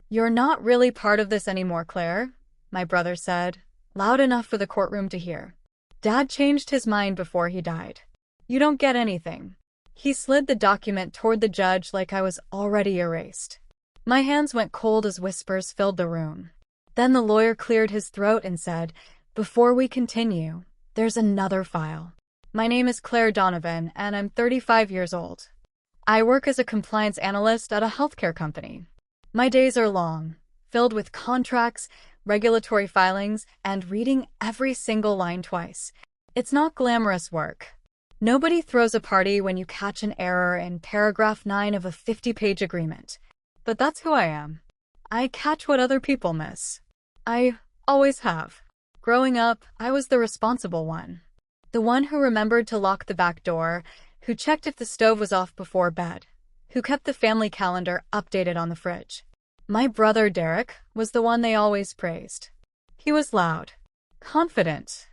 "You're not really part of this anymore, Claire," my brother said, loud enough for the courtroom to hear. "Dad changed his mind before he died. You don't get anything." He slid the document toward the judge like I was already erased. My hands went cold as whispers filled the room. Then the lawyer cleared his throat and said, "Before we continue, there's another file. My name is Claire Donovan, and I'm 35 years old. I work as a compliance analyst at a healthcare company. My days are long, filled with contracts, regulatory filings, and reading every single line twice. It's not glamorous work. Nobody throws a party when you catch an error in paragraph 9 of a 50-page agreement. But that's who I am. I catch what other people miss. I always have. Growing up, I was the responsible one. The one who remembered to lock the back door, who checked if the stove was off before bed, who kept the family calendar updated on the fridge. My brother Derek was the one they always praised. He was loud, confident.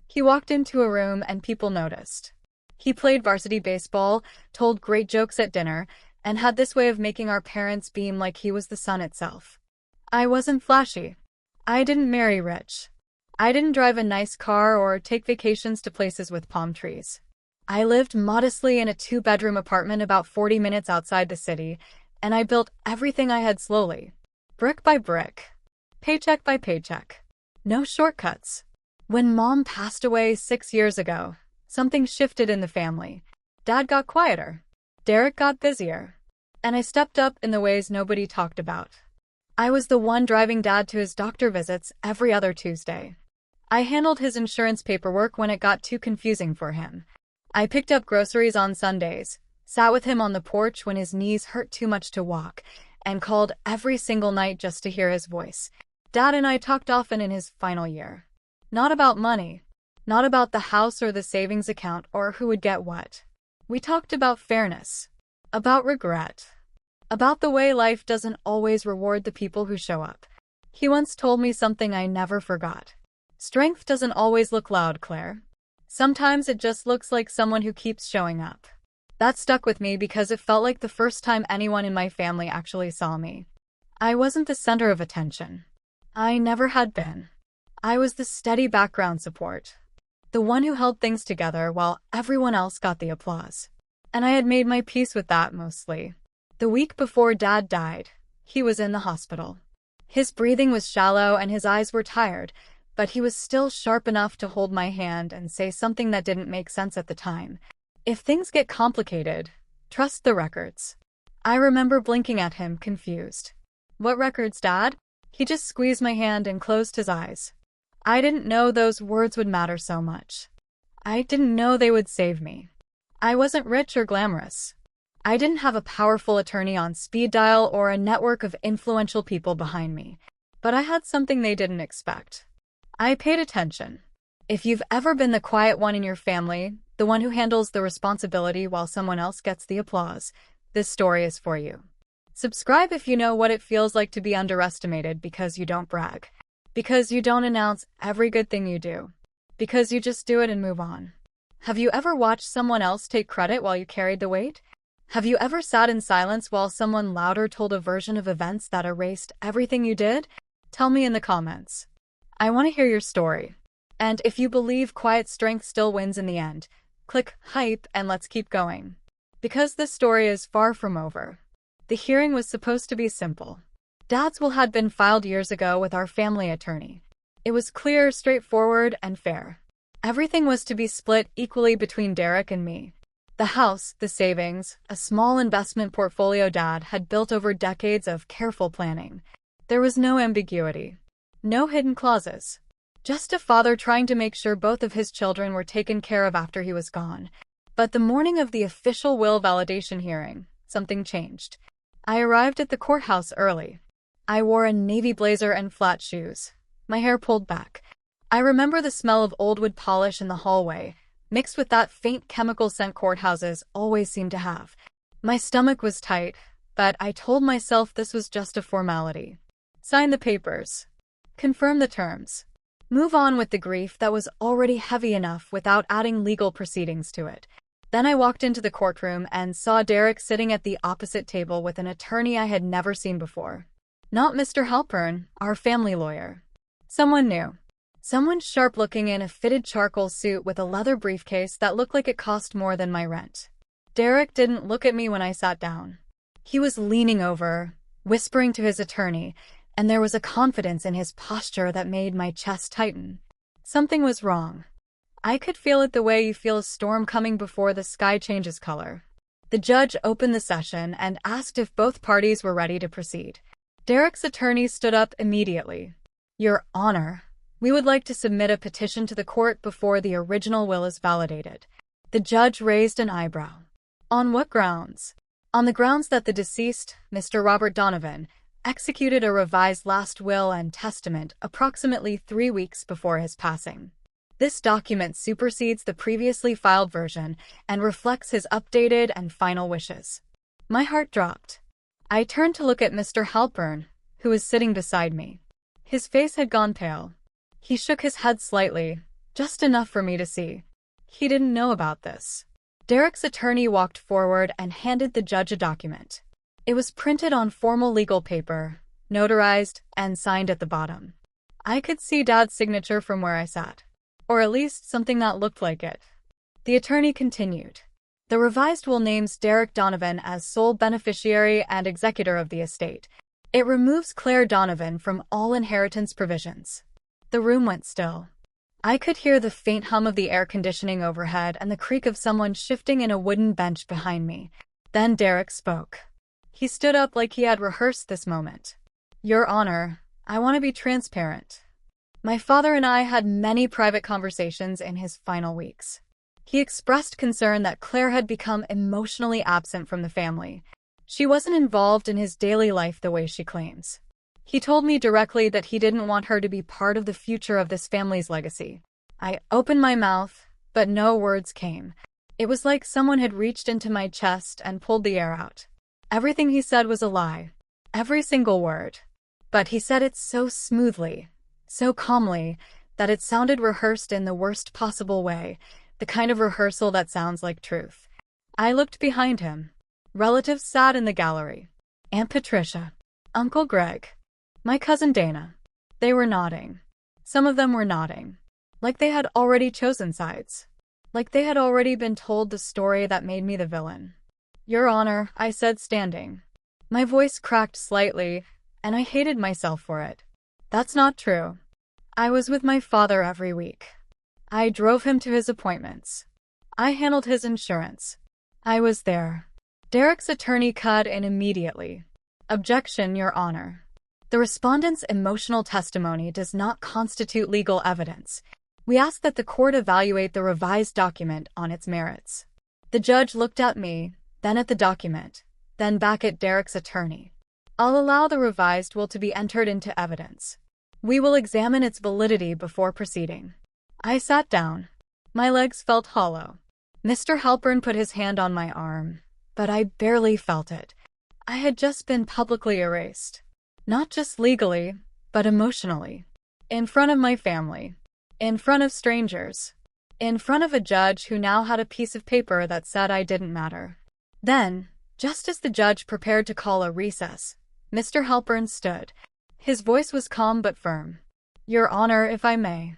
He walked into a room and people noticed. He played varsity baseball, told great jokes at dinner, and had this way of making our parents beam like he was the sun itself. I wasn't flashy. I didn't marry rich. I didn't drive a nice car or take vacations to places with palm trees. I lived modestly in a 2-bedroom apartment about 40 minutes outside the city, and I built everything I had slowly, brick by brick, paycheck by paycheck. No shortcuts. When Mom passed away 6 years ago, something shifted in the family. Dad got quieter. Derek got busier. And I stepped up in the ways nobody talked about. I was the one driving Dad to his doctor visits every other Tuesday. I handled his insurance paperwork when it got too confusing for him. I picked up groceries on Sundays, sat with him on the porch when his knees hurt too much to walk, and called every single night just to hear his voice. Dad and I talked often in his final year. Not about money. Not about the house or the savings account or who would get what. We talked about fairness. About regret. About the way life doesn't always reward the people who show up. He once told me something I never forgot. Strength doesn't always look loud, Claire. Sometimes it just looks like someone who keeps showing up. That stuck with me because it felt like the first time anyone in my family actually saw me. I wasn't the center of attention. I never had been. I was the steady background support. The one who held things together while everyone else got the applause. And I had made my peace with that mostly. The week before Dad died, he was in the hospital. His breathing was shallow and his eyes were tired, but he was still sharp enough to hold my hand and say something that didn't make sense at the time. "If things get complicated, trust the records." I remember blinking at him, confused. "What records, Dad?" He just squeezed my hand and closed his eyes. I didn't know those words would matter so much. I didn't know they would save me. I wasn't rich or glamorous. I didn't have a powerful attorney on speed dial or a network of influential people behind me, but I had something they didn't expect. I paid attention. If you've ever been the quiet one in your family, the one who handles the responsibility while someone else gets the applause, this story is for you. Subscribe if you know what it feels like to be underestimated because you don't brag, because you don't announce every good thing you do, because you just do it and move on. Have you ever watched someone else take credit while you carried the weight? Have you ever sat in silence while someone louder told a version of events that erased everything you did? Tell me in the comments. I want to hear your story. And if you believe quiet strength still wins in the end, click hype and let's keep going. Because this story is far from over. The hearing was supposed to be simple. Dad's will had been filed years ago with our family attorney. It was clear, straightforward, and fair. Everything was to be split equally between Derek and me. The house, the savings, a small investment portfolio Dad had built over decades of careful planning. There was no ambiguity. No hidden clauses. Just a father trying to make sure both of his children were taken care of after he was gone. But the morning of the official will validation hearing, something changed. I arrived at the courthouse early. I wore a navy blazer and flat shoes, my hair pulled back. I remember the smell of old wood polish in the hallway, mixed with that faint chemical scent courthouses always seem to have. My stomach was tight, but I told myself this was just a formality. Sign the papers. Confirm the terms. Move on with the grief that was already heavy enough without adding legal proceedings to it. Then I walked into the courtroom and saw Derek sitting at the opposite table with an attorney I had never seen before. Not Mr. Halpern, our family lawyer. Someone new. Someone sharp-looking in a fitted charcoal suit with a leather briefcase that looked like it cost more than my rent. Derek didn't look at me when I sat down. He was leaning over, whispering to his attorney, and there was a confidence in his posture that made my chest tighten. Something was wrong. I could feel it the way you feel a storm coming before the sky changes color. The judge opened the session and asked if both parties were ready to proceed. Derek's attorney stood up immediately. Your Honor, we would like to submit a petition to the court before the original will is validated. The judge raised an eyebrow. On what grounds? On the grounds that the deceased, Mr. Robert Donovan, executed a revised last will and testament approximately 3 weeks before his passing. This document supersedes the previously filed version and reflects his updated and final wishes. My heart dropped. I turned to look at Mr. Halpern, who was sitting beside me. His face had gone pale. He shook his head slightly, just enough for me to see. He didn't know about this. Derek's attorney walked forward and handed the judge a document. It was printed on formal legal paper, notarized, and signed at the bottom. I could see Dad's signature from where I sat. Or at least something that looked like it. The attorney continued. The revised will names Derek Donovan as sole beneficiary and executor of the estate. It removes Claire Donovan from all inheritance provisions. The room went still. I could hear the faint hum of the air conditioning overhead and the creak of someone shifting in a wooden bench behind me. Then Derek spoke. He stood up like he had rehearsed this moment. Your Honor, I want to be transparent. My father and I had many private conversations in his final weeks. He expressed concern that Claire had become emotionally absent from the family. She wasn't involved in his daily life the way she claims. He told me directly that he didn't want her to be part of the future of this family's legacy. I opened my mouth, but no words came. It was like someone had reached into my chest and pulled the air out. Everything he said was a lie. Every single word. But he said it so smoothly, so calmly, that it sounded rehearsed in the worst possible way, the kind of rehearsal that sounds like truth. I looked behind him. Relatives sat in the gallery. Aunt Patricia, Uncle Greg, my cousin Dana. They were nodding. Some of them were nodding. Like they had already chosen sides. Like they had already been told the story that made me the villain. Your Honor, I said, standing. My voice cracked slightly, and I hated myself for it. That's not true. I was with my father every week. I drove him to his appointments. I handled his insurance. I was there. Derek's attorney cut in immediately. Objection, Your Honor. The respondent's emotional testimony does not constitute legal evidence. We ask that the court evaluate the revised document on its merits. The judge looked at me, then at the document, then back at Derek's attorney. I'll allow the revised will to be entered into evidence. We will examine its validity before proceeding. I sat down. My legs felt hollow. Mr. Halpern put his hand on my arm, but I barely felt it. I had just been publicly erased. Not just legally, but emotionally. In front of my family. In front of strangers. In front of a judge who now had a piece of paper that said I didn't matter. Then, just as the judge prepared to call a recess, Mr. Halpern stood. His voice was calm but firm. Your Honor, if I may.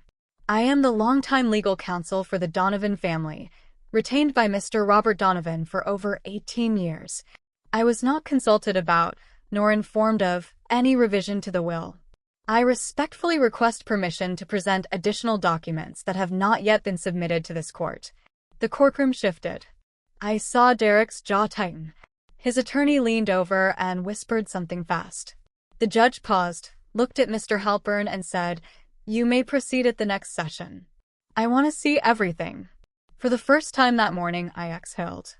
I am the longtime legal counsel for the Donovan family, retained by Mr. Robert Donovan for over 18 years. I was not consulted about, nor informed of, any revision to the will. I respectfully request permission to present additional documents that have not yet been submitted to this court. The courtroom shifted. I saw Derek's jaw tighten. His attorney leaned over and whispered something fast. The judge paused, looked at Mr. Halpern and said, You may proceed at the next session. I want to see everything. For the first time that morning, I exhaled.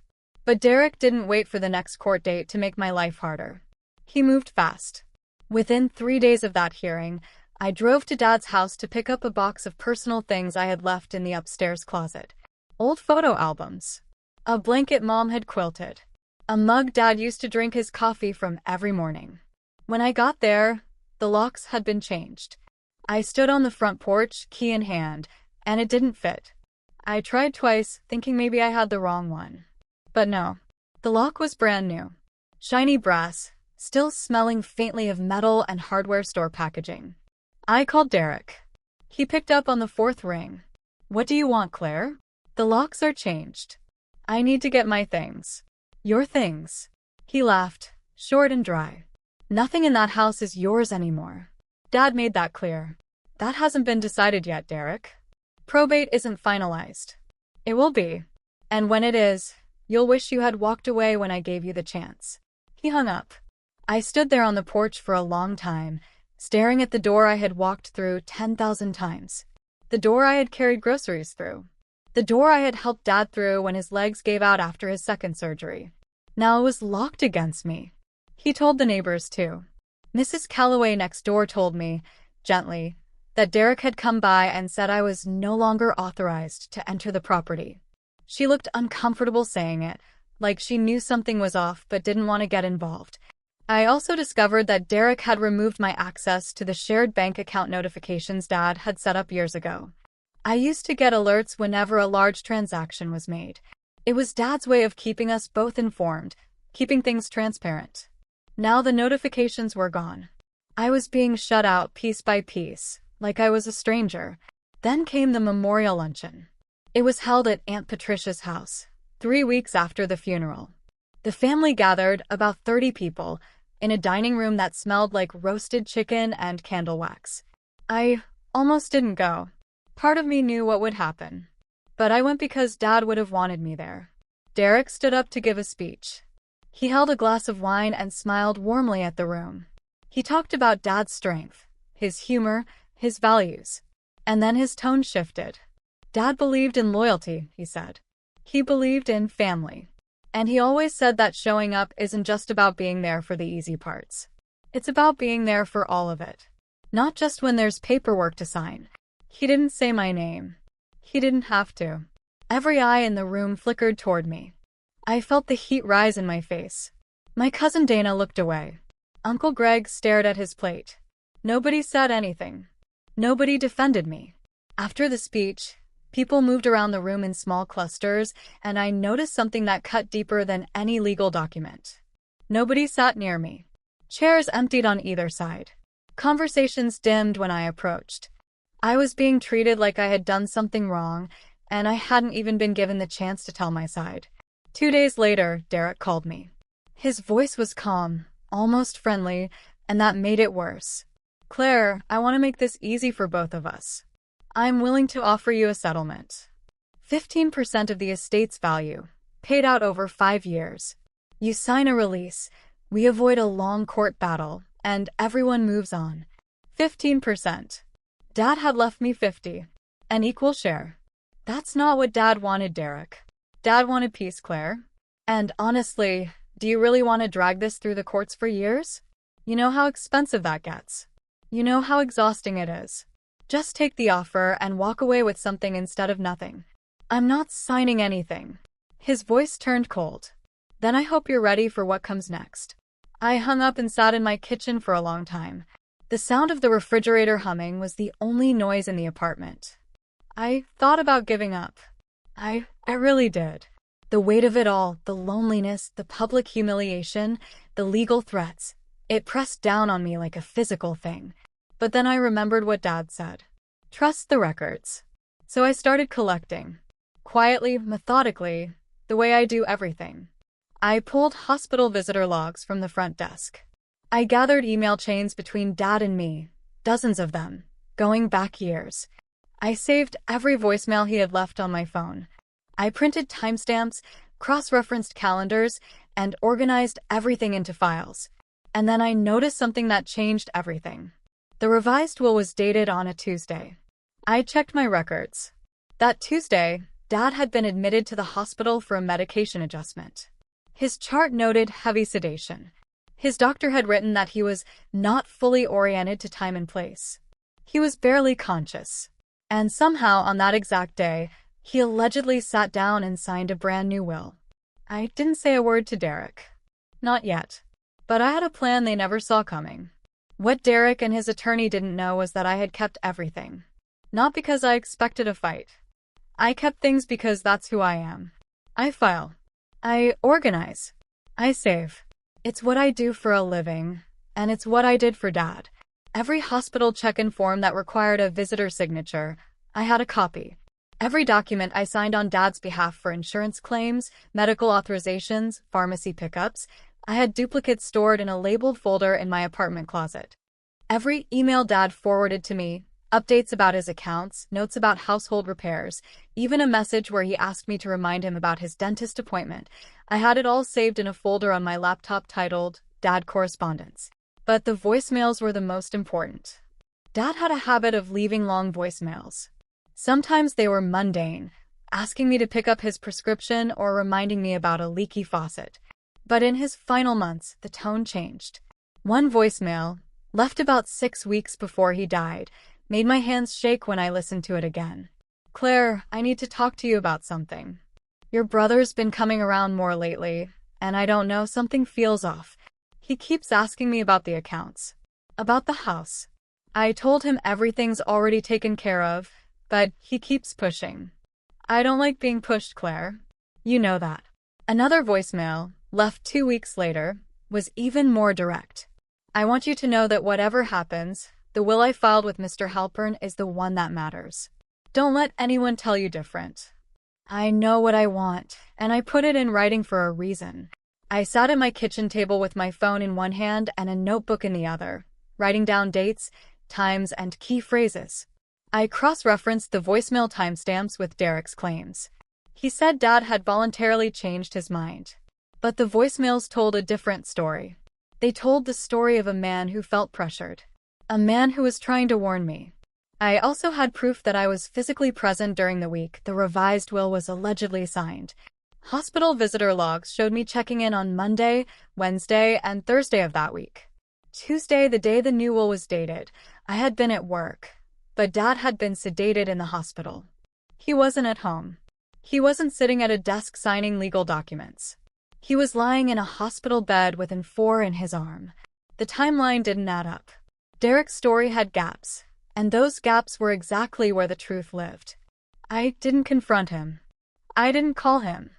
But Derek didn't wait for the next court date to make my life harder. He moved fast. Within 3 days of that hearing, I drove to Dad's house to pick up a box of personal things I had left in the upstairs closet. Old photo albums. A blanket Mom had quilted. A mug Dad used to drink his coffee from every morning. When I got there, the locks had been changed. I stood on the front porch, key in hand, and it didn't fit. I tried twice, thinking maybe I had the wrong one. But no. The lock was brand new. Shiny brass, still smelling faintly of metal and hardware store packaging. I called Derek. He picked up on the fourth ring. "What do you want, Claire?" "The locks are changed. I need to get my things." "Your things?" He laughed, short and dry. "Nothing in that house is yours anymore. Dad made that clear." "That hasn't been decided yet, Derek. Probate isn't finalized." "It will be. And when it is, you'll wish you had walked away when I gave you the chance." He hung up. I stood there on the porch for a long time, staring at the door I had walked through 10,000 times. The door I had carried groceries through. The door I had helped Dad through when his legs gave out after his second surgery. Now it was locked against me. He told the neighbors too. Mrs. Calloway next door told me, gently, that Derek had come by and said I was no longer authorized to enter the property. She looked uncomfortable saying it, like she knew something was off but didn't want to get involved. I also discovered that Derek had removed my access to the shared bank account notifications Dad had set up years ago. I used to get alerts whenever a large transaction was made. It was Dad's way of keeping us both informed, keeping things transparent. Now the notifications were gone. I was being shut out piece by piece, like I was a stranger. Then came the memorial luncheon. It was held at Aunt Patricia's house, 3 weeks after the funeral. The family gathered, about 30 people, in a dining room that smelled like roasted chicken and candle wax. I almost didn't go. Part of me knew what would happen. But I went because Dad would have wanted me there. Derek stood up to give a speech. He held a glass of wine and smiled warmly at the room. He talked about Dad's strength, his humor, his values. And then his tone shifted. Dad believed in loyalty, he said. He believed in family. And he always said that showing up isn't just about being there for the easy parts. It's about being there for all of it. Not just when there's paperwork to sign. He didn't say my name. He didn't have to. Every eye in the room flickered toward me. I felt the heat rise in my face. My cousin Dana looked away. Uncle Greg stared at his plate. Nobody said anything. Nobody defended me. After the speech, people moved around the room in small clusters, and I noticed something that cut deeper than any legal document. Nobody sat near me. Chairs emptied on either side. Conversations dimmed when I approached. I was being treated like I had done something wrong, and I hadn't even been given the chance to tell my side. 2 days later, Derek called me. His voice was calm, almost friendly, and that made it worse. "Claire, I want to make this easy for both of us. I'm willing to offer you a settlement. 15% of the estate's value, paid out over 5 years. You sign a release, we avoid a long court battle, and everyone moves on. 15%. Dad had left me 50. An equal share. That's not what Dad wanted, Derek. Dad wanted peace, Claire. And honestly, do you really want to drag this through the courts for years? You know how expensive that gets. You know how exhausting it is. Just take the offer and walk away with something instead of nothing." "I'm not signing anything." His voice turned cold. "Then I hope you're ready for what comes next." I hung up and sat in my kitchen for a long time. The sound of the refrigerator humming was the only noise in the apartment. I thought about giving up. I really did. The weight of it all, the loneliness, the public humiliation, the legal threats, it pressed down on me like a physical thing. But then I remembered what Dad said. Trust the records. So I started collecting. Quietly, methodically, the way I do everything. I pulled hospital visitor logs from the front desk. I gathered email chains between Dad and me, dozens of them, going back years. I saved every voicemail he had left on my phone. I printed timestamps, cross-referenced calendars, and organized everything into files. And then I noticed something that changed everything. The revised will was dated on a Tuesday. I checked my records. That Tuesday, Dad had been admitted to the hospital for a medication adjustment. His chart noted heavy sedation. His doctor had written that he was not fully oriented to time and place. He was barely conscious. And somehow, on that exact day, he allegedly sat down and signed a brand new will. I didn't say a word to Derek. Not yet. But I had a plan they never saw coming. What Derek and his attorney didn't know was that I had kept everything. Not because I expected a fight. I kept things because that's who I am. I file. I organize. I save. It's what I do for a living, and it's what I did for Dad. Every hospital check-in form that required a visitor signature, I had a copy. Every document I signed on Dad's behalf for insurance claims, medical authorizations, pharmacy pickups, I had duplicates stored in a labeled folder in my apartment closet. Every email Dad forwarded to me, updates about his accounts, notes about household repairs, even a message where he asked me to remind him about his dentist appointment. I had it all saved in a folder on my laptop titled Dad Correspondence. But the voicemails were the most important. Dad had a habit of leaving long voicemails. Sometimes they were mundane, asking me to pick up his prescription or reminding me about a leaky faucet. But in his final months, the tone changed. One voicemail, left about 6 weeks before he died, made my hands shake when I listened to it again. "Claire, I need to talk to you about something. Your brother's been coming around more lately, and I don't know, something feels off. He keeps asking me about the accounts, about the house. I told him everything's already taken care of, but he keeps pushing. I don't like being pushed, Claire. You know that." Another voicemail, left 2 weeks later, was even more direct. "I want you to know that whatever happens, the will I filed with Mr. Halpern is the one that matters. Don't let anyone tell you different. I know what I want, and I put it in writing for a reason." I sat at my kitchen table with my phone in one hand and a notebook in the other, writing down dates, times, and key phrases. I cross-referenced the voicemail timestamps with Derek's claims. He said Dad had voluntarily changed his mind. But the voicemails told a different story. They told the story of a man who felt pressured. A man who was trying to warn me. I also had proof that I was physically present during the week the revised will was allegedly signed. Hospital visitor logs showed me checking in on Monday, Wednesday, and Thursday of that week. Tuesday, the day the new will was dated, I had been at work, but Dad had been sedated in the hospital. He wasn't at home. He wasn't sitting at a desk signing legal documents. He was lying in a hospital bed with an IV in his arm. The timeline didn't add up. Derek's story had gaps, and those gaps were exactly where the truth lived. I didn't confront him. I didn't call him.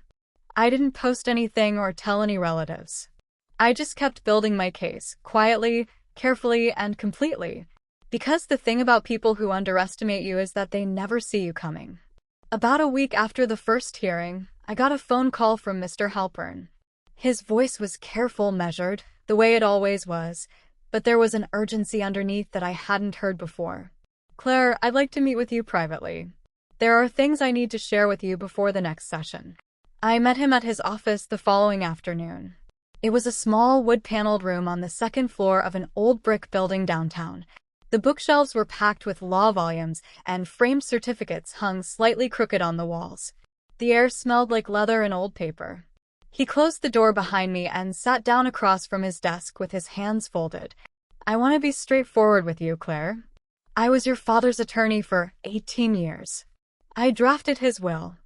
I didn't post anything or tell any relatives. I just kept building my case, quietly, carefully, and completely. Because the thing about people who underestimate you is that they never see you coming. About a week after the first hearing, I got a phone call from Mr. Halpern. His voice was careful, measured, the way it always was, but there was an urgency underneath that I hadn't heard before. "Claire, I'd like to meet with you privately. There are things I need to share with you before the next session." I met him at his office the following afternoon. It was a small wood-paneled room on the second floor of an old brick building downtown. The bookshelves were packed with law volumes, and framed certificates hung slightly crooked on the walls. The air smelled like leather and old paper. He closed the door behind me and sat down across from his desk with his hands folded. "I want to be straightforward with you, Claire. I was your father's attorney for 18 years. I drafted his will.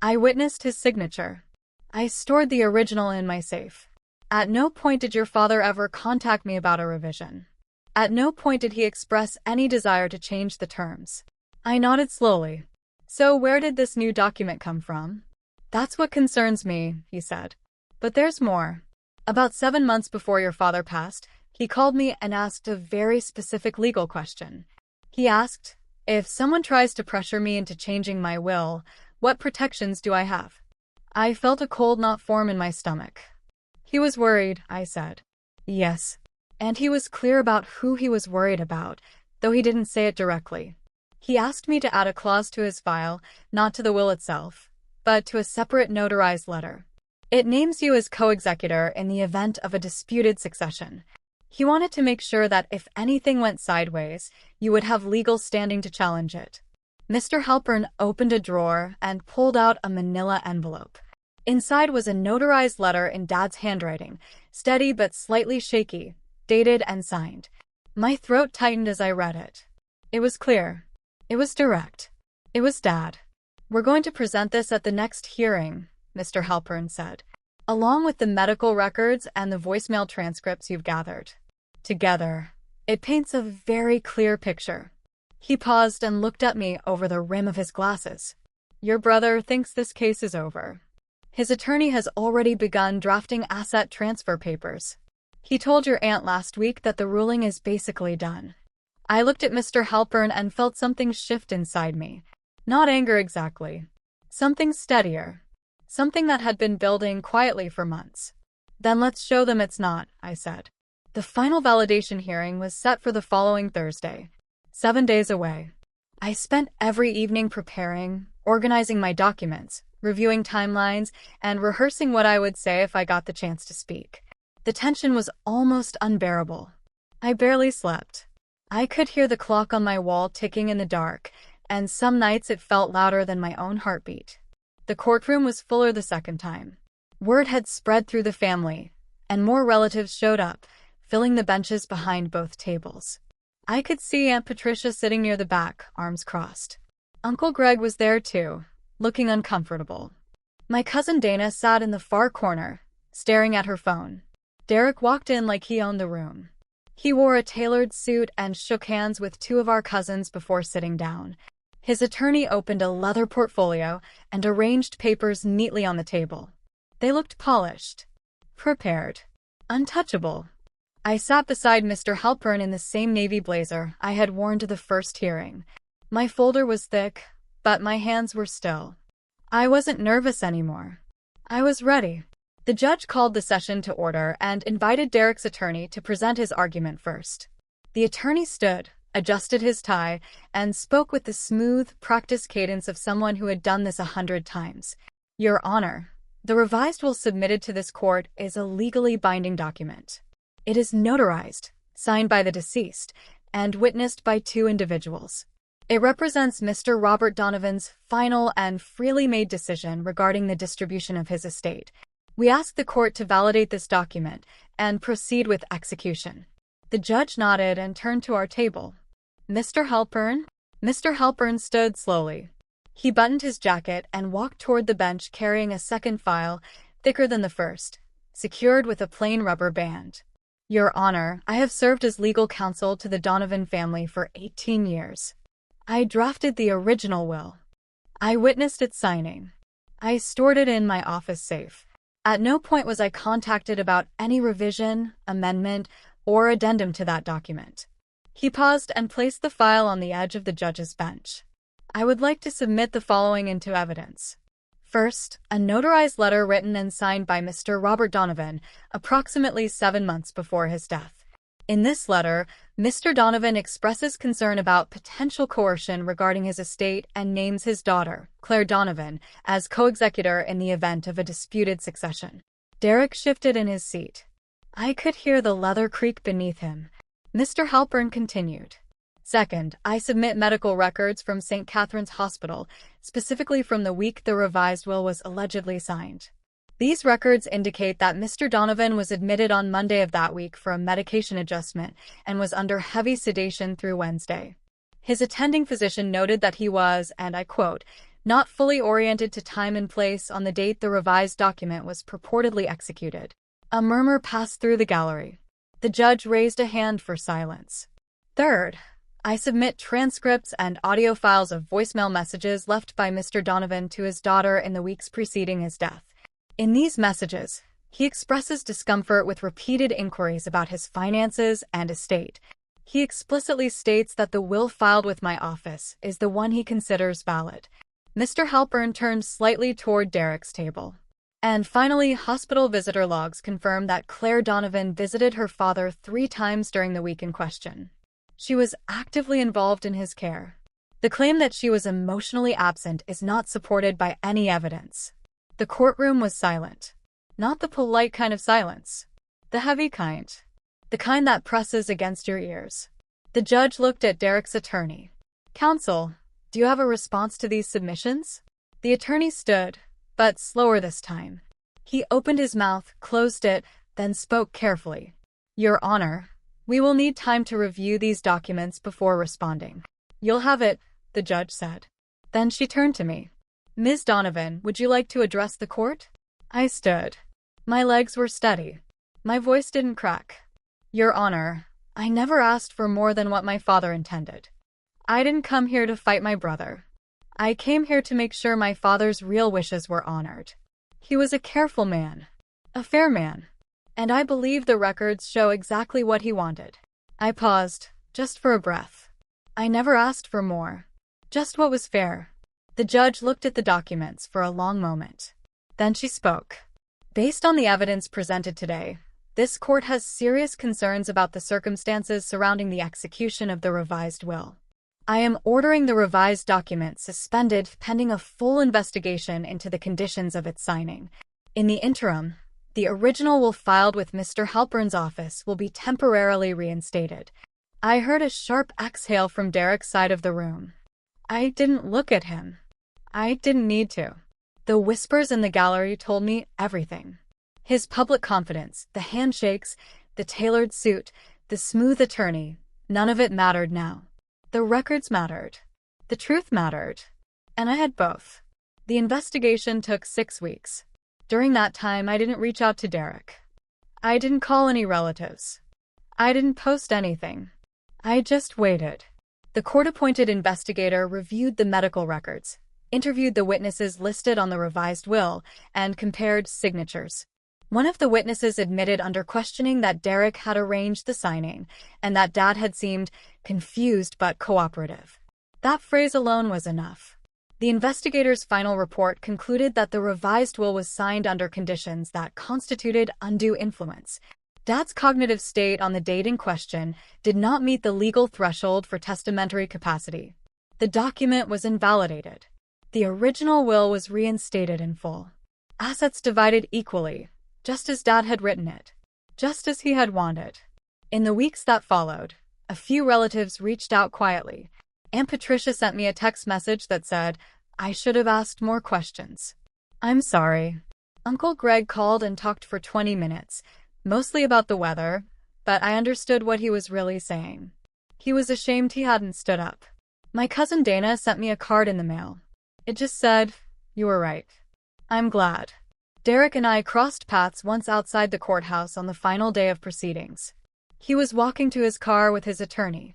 I witnessed his signature. I stored the original in my safe. At no point did your father ever contact me about a revision. At no point did he express any desire to change the terms." I nodded slowly. "So where did this new document come from?" "That's what concerns me," he said. "But there's more. About 7 months before your father passed, he called me and asked a very specific legal question. He asked, if someone tries to pressure me into changing my will, what protections do I have?" I felt a cold knot form in my stomach. "He was worried," I said. "Yes. And he was clear about who he was worried about, though he didn't say it directly. He asked me to add a clause to his file, not to the will itself, but to a separate notarized letter. It names you as co-executor in the event of a disputed succession. He wanted to make sure that if anything went sideways, you would have legal standing to challenge it." Mr. Halpern opened a drawer and pulled out a manila envelope. Inside was a notarized letter in Dad's handwriting, steady but slightly shaky, dated and signed. My throat tightened as I read it. It was clear. It was direct. It was Dad. "We're going to present this at the next hearing," Mr. Halpern said, "along with the medical records and the voicemail transcripts you've gathered. Together, it paints a very clear picture." He paused and looked at me over the rim of his glasses. "Your brother thinks this case is over. His attorney has already begun drafting asset transfer papers. He told your aunt last week that the ruling is basically done. I looked at Mr. Halpern and felt something shift inside me. Not anger exactly. Something steadier. Something that had been building quietly for months. Then let's show them it's not, I said. The final validation hearing was set for the following Thursday. 7 days away. I spent every evening preparing, organizing my documents, reviewing timelines, and rehearsing what I would say if I got the chance to speak. The tension was almost unbearable. I barely slept. I could hear the clock on my wall ticking in the dark, and some nights it felt louder than my own heartbeat. The courtroom was fuller the second time. Word had spread through the family, and more relatives showed up, filling the benches behind both tables. I could see Aunt Patricia sitting near the back, arms crossed. Uncle Greg was there too, looking uncomfortable. My cousin Dana sat in the far corner, staring at her phone. Derek walked in like he owned the room. He wore a tailored suit and shook hands with two of our cousins before sitting down. His attorney opened a leather portfolio and arranged papers neatly on the table. They looked polished, prepared, untouchable. I sat beside Mr. Halpern in the same navy blazer I had worn to the first hearing. My folder was thick, but my hands were still. I wasn't nervous anymore. I was ready. The judge called the session to order and invited Derek's attorney to present his argument first. The attorney stood, adjusted his tie, and spoke with the smooth, practiced cadence of someone who had done this 100 times. Your Honor, the revised will submitted to this court is a legally binding document. It is notarized, signed by the deceased, and witnessed by two individuals. It represents Mr. Robert Donovan's final and freely made decision regarding the distribution of his estate. We ask the court to validate this document and proceed with execution. The judge nodded and turned to our table. Mr. Halpern? Mr. Halpern stood slowly. He buttoned his jacket and walked toward the bench carrying a second file, thicker than the first, secured with a plain rubber band. Your Honor, I have served as legal counsel to the Donovan family for 18 years. I drafted the original will. I witnessed its signing. I stored it in my office safe. At no point was I contacted about any revision, amendment, or addendum to that document. He paused and placed the file on the edge of the judge's bench. I would like to submit the following into evidence. First, a notarized letter written and signed by Mr. Robert Donovan approximately 7 months before his death. In this letter, Mr. Donovan expresses concern about potential coercion regarding his estate and names his daughter, Claire Donovan, as co-executor in the event of a disputed succession. Derek shifted in his seat. I could hear the leather creak beneath him. Mr. Halpern continued. Second, I submit medical records from St. Catherine's Hospital, specifically from the week the revised will was allegedly signed. These records indicate that Mr. Donovan was admitted on Monday of that week for a medication adjustment and was under heavy sedation through Wednesday. His attending physician noted that he was, and I quote, not fully oriented to time and place on the date the revised document was purportedly executed. A murmur passed through the gallery. The judge raised a hand for silence. Third, I submit transcripts and audio files of voicemail messages left by Mr. Donovan to his daughter in the weeks preceding his death. In these messages, he expresses discomfort with repeated inquiries about his finances and estate. He explicitly states that the will filed with my office is the one he considers valid. Mr. Halpern turned slightly toward Derek's table. And finally, hospital visitor logs confirm that Claire Donovan visited her father 3 times during the week in question. She was actively involved in his care. The claim that she was emotionally absent is not supported by any evidence. The courtroom was silent. Not the polite kind of silence. The heavy kind. The kind that presses against your ears. The judge looked at Derek's attorney. Counsel, do you have a response to these submissions? The attorney stood, but slower this time. He opened his mouth, closed it, then spoke carefully. Your Honor, we will need time to review these documents before responding. You'll have it, the judge said. Then she turned to me. Ms. Donovan, would you like to address the court? I stood. My legs were steady. My voice didn't crack. Your Honor, I never asked for more than what my father intended. I didn't come here to fight my brother. I came here to make sure my father's real wishes were honored. He was a careful man. A fair man. And I believe the records show exactly what he wanted. I paused, just for a breath. I never asked for more. Just what was fair. The judge looked at the documents for a long moment. Then she spoke. Based on the evidence presented today, this court has serious concerns about the circumstances surrounding the execution of the revised will. I am ordering the revised document suspended pending a full investigation into the conditions of its signing. In the interim, the original will filed with Mr. Halpern's office will be temporarily reinstated. I heard a sharp exhale from Derek's side of the room. I didn't look at him. I didn't need to. The whispers in the gallery told me everything. His public confidence, the handshakes, the tailored suit, the smooth attorney, none of it mattered now. The records mattered. The truth mattered. And I had both. The investigation took 6 weeks. During that time, I didn't reach out to Derek. I didn't call any relatives. I didn't post anything. I just waited. The court-appointed investigator reviewed the medical records, interviewed the witnesses listed on the revised will, and compared signatures. One of the witnesses admitted under questioning that Derek had arranged the signing, and that Dad had seemed confused but cooperative. That phrase alone was enough. The investigator's final report concluded that the revised will was signed under conditions that constituted undue influence. Dad's cognitive state on the date in question did not meet the legal threshold for testamentary capacity. The document was invalidated. The original will was reinstated in full. Assets divided equally, just as Dad had written it, just as he had wanted. In the weeks that followed, a few relatives reached out quietly. Aunt Patricia sent me a text message that said, "I should have asked more questions. I'm sorry." Uncle Greg called and talked for 20 minutes, mostly about the weather, but I understood what he was really saying. He was ashamed he hadn't stood up. My cousin Dana sent me a card in the mail. It just said, "You were right." I'm glad. Derek and I crossed paths once outside the courthouse on the final day of proceedings. He was walking to his car with his attorney.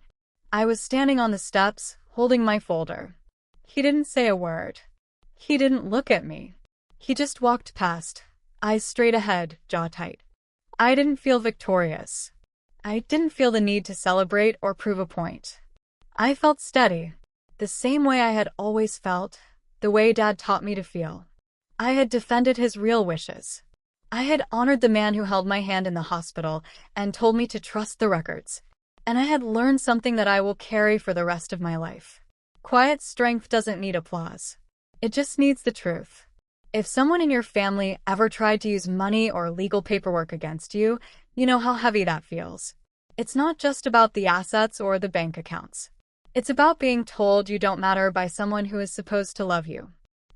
I was standing on the steps, holding my folder. He didn't say a word. He didn't look at me. He just walked past, eyes straight ahead, jaw tight. I didn't feel victorious. I didn't feel the need to celebrate or prove a point. I felt steady, the same way I had always felt, the way Dad taught me to feel. I had defended his real wishes. I had honored the man who held my hand in the hospital and told me to trust the records. And I had learned something that I will carry for the rest of my life. Quiet strength doesn't need applause. It just needs the truth. If someone in your family ever tried to use money or legal paperwork against you, you know how heavy that feels. It's not just about the assets or the bank accounts. It's about being told you don't matter by someone who is supposed to love you.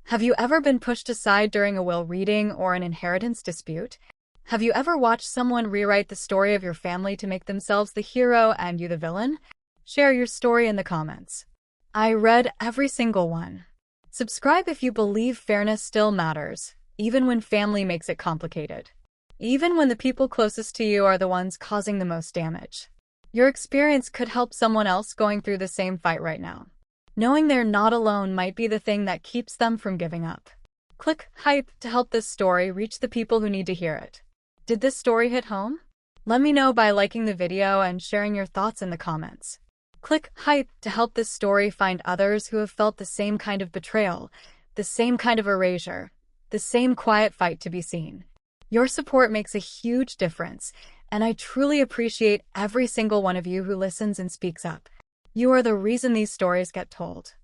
Have you ever been pushed aside during a will reading or an inheritance dispute? Have you ever watched someone rewrite the story of your family to make themselves the hero and you the villain? Share your story in the comments. I read every single one. Subscribe if you believe fairness still matters, even when family makes it complicated. Even when the people closest to you are the ones causing the most damage. Your experience could help someone else going through the same fight right now. Knowing they're not alone might be the thing that keeps them from giving up. Click hype to help this story reach the people who need to hear it. Did this story hit home? Let me know by liking the video and sharing your thoughts in the comments. Click hype to help this story find others who have felt the same kind of betrayal, the same kind of erasure, the same quiet fight to be seen. Your support makes a huge difference, and I truly appreciate every single one of you who listens and speaks up. You are the reason these stories get told.